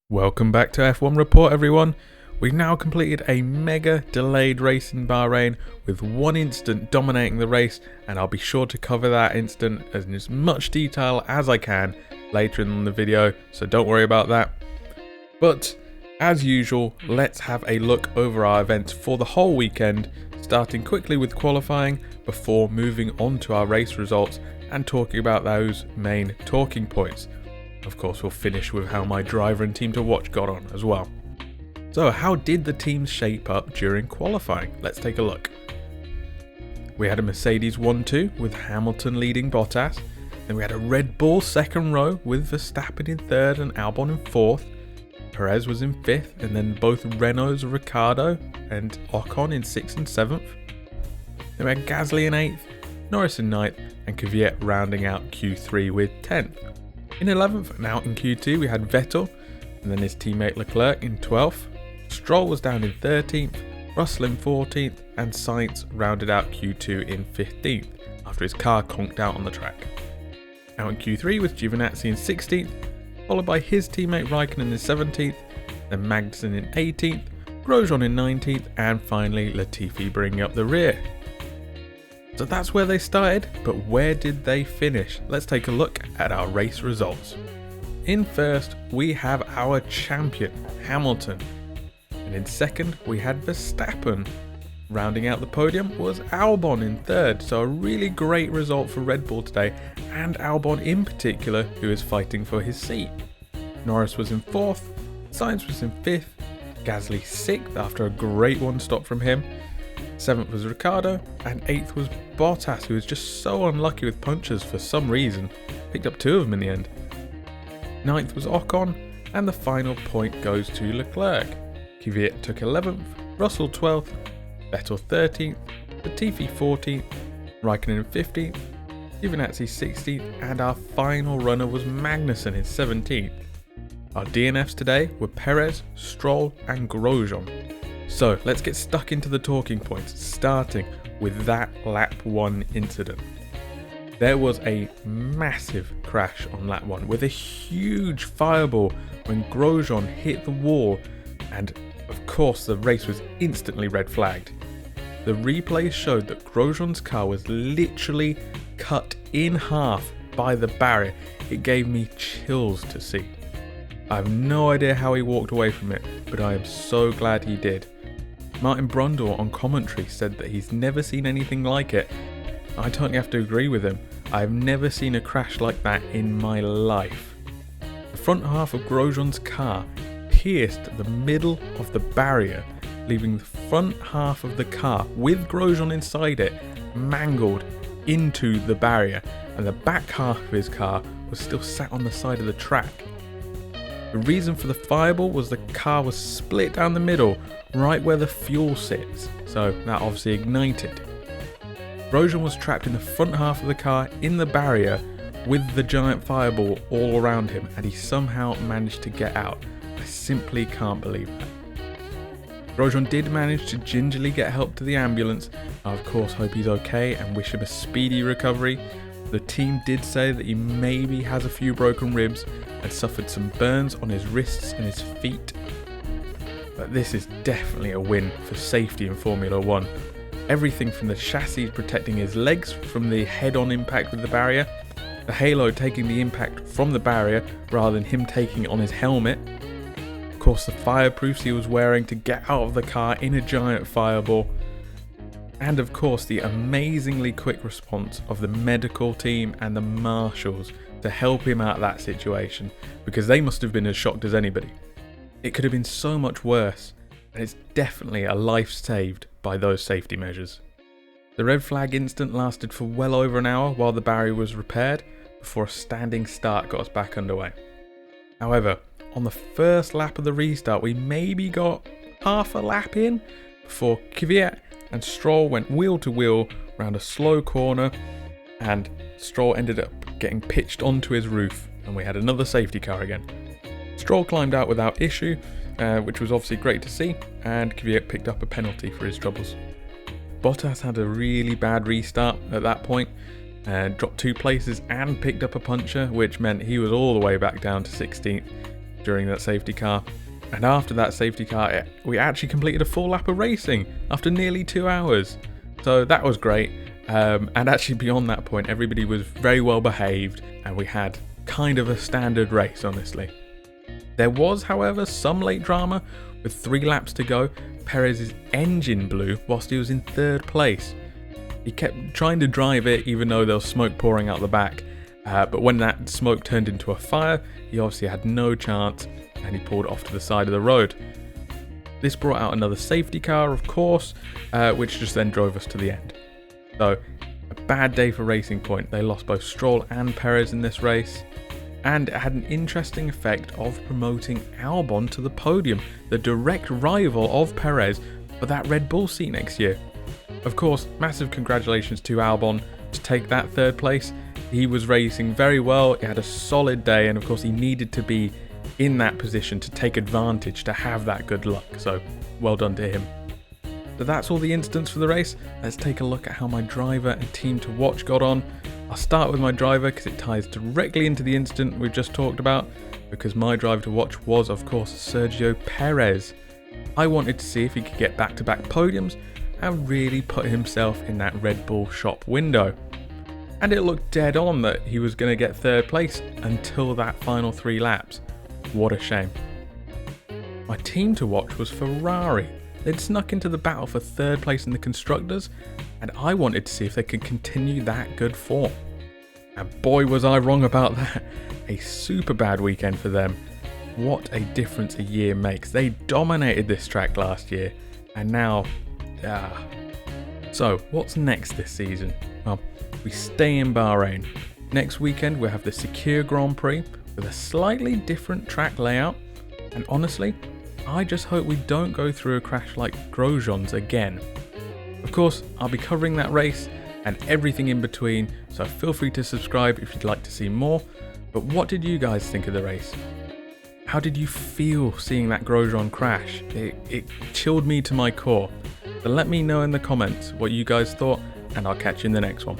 Welcome back to F1 Report, everyone. We've now completed a mega delayed race in Bahrain with one incident dominating the race, and I'll be sure to cover that incident in as much detail as I can later in the video, so don't worry about that. But as usual, let's have a look over our events for the whole weekend, starting quickly with qualifying before moving on to our race results and talking about those main talking points. Of course, we'll finish with how my driver and team to watch got on as well. So how did the teams shape up during qualifying? Let's take a look. We had a Mercedes 1-2 with Hamilton leading Bottas. Then we had a Red Bull second row with Verstappen in third and Albon in fourth. Perez was in fifth, and then both Renault's Ricciardo and Ocon in sixth and seventh. Then we had Gasly in eighth, Norris in ninth, and Kvyat rounding out Q3 with 10th. In 11th and out in Q2 we had Vettel, and then his teammate Leclerc in 12th. Stroll was down in 13th, Russell in 14th, and Sainz rounded out Q2 in 15th after his car conked out on the track. Out in Q3 was Giovinazzi in 16th, followed by his teammate Raikkonen in 17th, then Magnussen in 18th, Grosjean in 19th, and finally Latifi bringing up the rear. So that's where they started, but where did they finish? Let's take a look at our race results. In first, we have our champion, Hamilton. And in second, we had Verstappen. Rounding out the podium was Albon in third, so a really great result for Red Bull today, and Albon in particular, who is fighting for his seat. Norris was in fourth, Sainz was in fifth, Gasly sixth after a great one stop from him. 7th was Ricciardo, and 8th was Bottas, who was just so unlucky with punches for some reason. Picked up 2 of them in the end. 9th was Ocon, and the final point goes to Leclerc. Kvyat took 11th, Russell 12th, Vettel 13th, Latifi 14th, Raikkonen 15th, Giovinazzi 16th, and our final runner was Magnussen in 17th. Our DNFs today were Perez, Stroll, and Grosjean. So let's get stuck into the talking points, starting with that lap 1 incident. There was a massive crash on lap 1 with a huge fireball when Grosjean hit the wall, and of course the race was instantly red flagged. The replays showed that Grosjean's car was literally cut in half by the barrier. It gave me chills to see. I have no idea how he walked away from it, but I am so glad he did. Martin Brundle on commentary said that he's never seen anything like it. I totally have to agree with him. I've never seen a crash like that in my life. The front half of Grosjean's car pierced the middle of the barrier, leaving the front half of the car with Grosjean inside it mangled into the barrier, and the back half of his car was still sat on the side of the track. The reason for the fireball was the car was split down the middle, right where the fuel sits, so that obviously ignited. Grosjean was trapped in the front half of the car in the barrier with the giant fireball all around him, and he somehow managed to get out. I simply can't believe that. Grosjean did manage to gingerly get help to the ambulance. I of course hope he's okay and wish him a speedy recovery. The team did say that he maybe has a few broken ribs and suffered some burns on his wrists and his feet. But this is definitely a win for safety in Formula 1. Everything from the chassis protecting his legs from the head-on impact with the barrier, the halo taking the impact from the barrier rather than him taking it on his helmet, of course the fireproofs he was wearing to get out of the car in a giant fireball, and of course the amazingly quick response of the medical team and the marshals to help him out of that situation, because they must have been as shocked as anybody. It could have been so much worse, and it's definitely a life saved by those safety measures. The red flag incident lasted for well over an hour while the barrier was repaired, before a standing start got us back underway. However, on the first lap of the restart we maybe got half a lap in before Kvyat and Stroll went wheel to wheel round a slow corner, and Stroll ended up getting pitched onto his roof, and we had another safety car again. Stroll climbed out without issue, which was obviously great to see, and Kvyat picked up a penalty for his troubles. Bottas had a really bad restart at that point, and dropped 2 places and picked up a puncture, which meant he was all the way back down to 16th. during that safety car. And after that safety car, we actually completed a full lap of racing after nearly 2 hours. So that was great. And actually beyond that point, everybody was very well behaved and we had kind of a standard race, honestly. There was, however, some late drama. With 3 laps to go, Perez's engine blew whilst he was in 3rd place. He kept trying to drive it even though there was smoke pouring out the back. But when that smoke turned into a fire, he obviously had no chance and he pulled off to the side of the road. This brought out another safety car, of course, which just then drove us to the end. So, a bad day for Racing Point. They lost both Stroll and Perez in this race. And it had an interesting effect of promoting Albon to the podium, the direct rival of Perez for that Red Bull seat next year. Of course, massive congratulations to Albon to take that 3rd place. He was racing very well, he had a solid day, and of course he needed to be in that position to take advantage, to have that good luck, so well done to him. So that's all the instants for the race. Let's take a look at how my driver and team to watch got on. I'll start with my driver because it ties directly into the instant we've just talked about, because my driver to watch was of course Sergio Perez. I wanted to see if he could get back-to-back podiums and really put himself in that Red Bull shop window. And it looked dead on that he was going to get 3rd place until that final 3 laps. What a shame. My team to watch was Ferrari. They'd snuck into the battle for 3rd place in the Constructors, and I wanted to see if they could continue that good form. And boy was I wrong about that. A super bad weekend for them. What a difference a year makes. They dominated this track last year, and now, So, what's next this season? Well, we stay in Bahrain. Next weekend we'll have the Secure Grand Prix with a slightly different track layout, and honestly, I just hope we don't go through a crash like Grosjean's again. Of course, I'll be covering that race and everything in between, so feel free to subscribe if you'd like to see more. But what did you guys think of the race? How did you feel seeing that Grosjean crash? It chilled me to my core. So let me know in the comments what you guys thought, and I'll catch you in the next one.